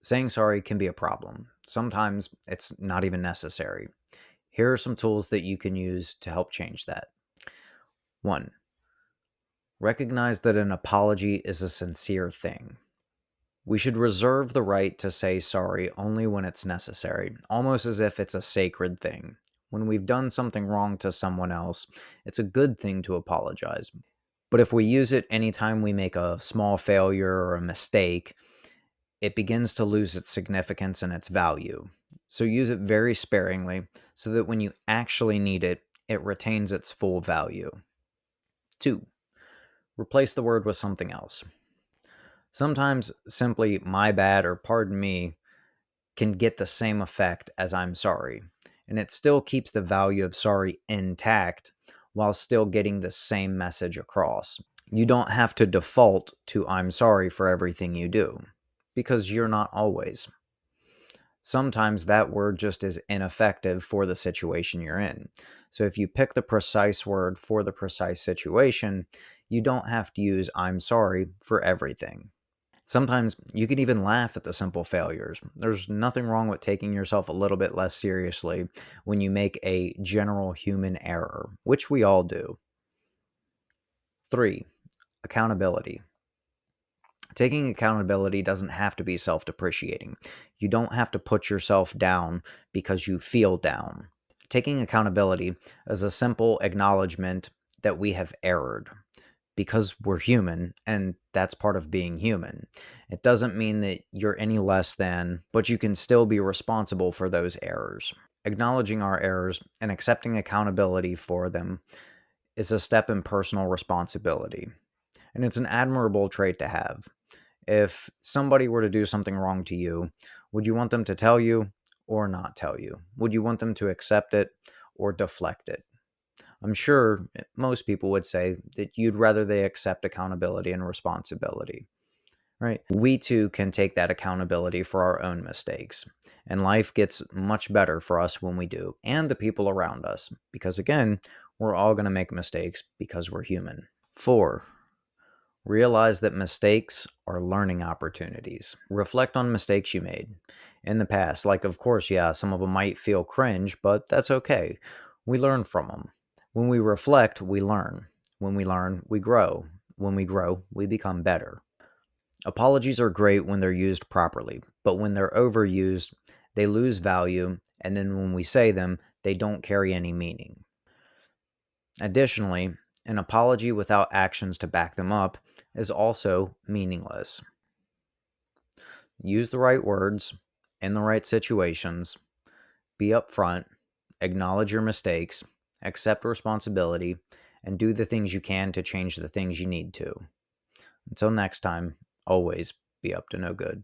Saying sorry can be a problem. Sometimes it's not even necessary. Here are some tools that you can use to help change that. 1. Recognize that an apology is a sincere thing. We should reserve the right to say sorry only when it's necessary, almost as if it's a sacred thing. When we've done something wrong to someone else, it's a good thing to apologize. But if we use it anytime we make a small failure or a mistake, it begins to lose its significance and its value. So use it very sparingly so that when you actually need it, it retains its full value. 2. Replace the word with something else. Sometimes simply my bad or pardon me can get the same effect as I'm sorry, and it still keeps the value of sorry intact while still getting the same message across. You don't have to default to I'm sorry for everything you do, because you're not always. Sometimes that word just is ineffective for the situation you're in. So if you pick the precise word for the precise situation, you don't have to use I'm sorry for everything. Sometimes you can even laugh at the simple failures. There's nothing wrong with taking yourself a little bit less seriously when you make a general human error, which we all do. 3. Accountability. Taking accountability doesn't have to be self-depreciating. You don't have to put yourself down because you feel down. Taking accountability is a simple acknowledgement that we have erred because we're human, and that's part of being human. It doesn't mean that you're any less than, but you can still be responsible for those errors. Acknowledging our errors and accepting accountability for them is a step in personal responsibility, and it's an admirable trait to have. If somebody were to do something wrong to you, would you want them to tell you or not tell you? Would you want them to accept it or deflect it? I'm sure most people would say that you'd rather they accept accountability and responsibility, right? We too can take that accountability for our own mistakes. And life gets much better for us when we do, and the people around us, because again, we're all going to make mistakes because we're human. 4. Realize that mistakes are learning opportunities. Reflect on mistakes you made in the past. Like, of course, yeah, some of them might feel cringe, but that's okay. We learn from them. When we reflect, we learn. When we learn, we grow. When we grow, we become better. Apologies are great when they're used properly, but when they're overused, they lose value, and then when we say them, they don't carry any meaning. Additionally, an apology without actions to back them up is also meaningless. Use the right words in the right situations, be upfront, acknowledge your mistakes, accept responsibility, and do the things you can to change the things you need to. Until next time, always be up to no good.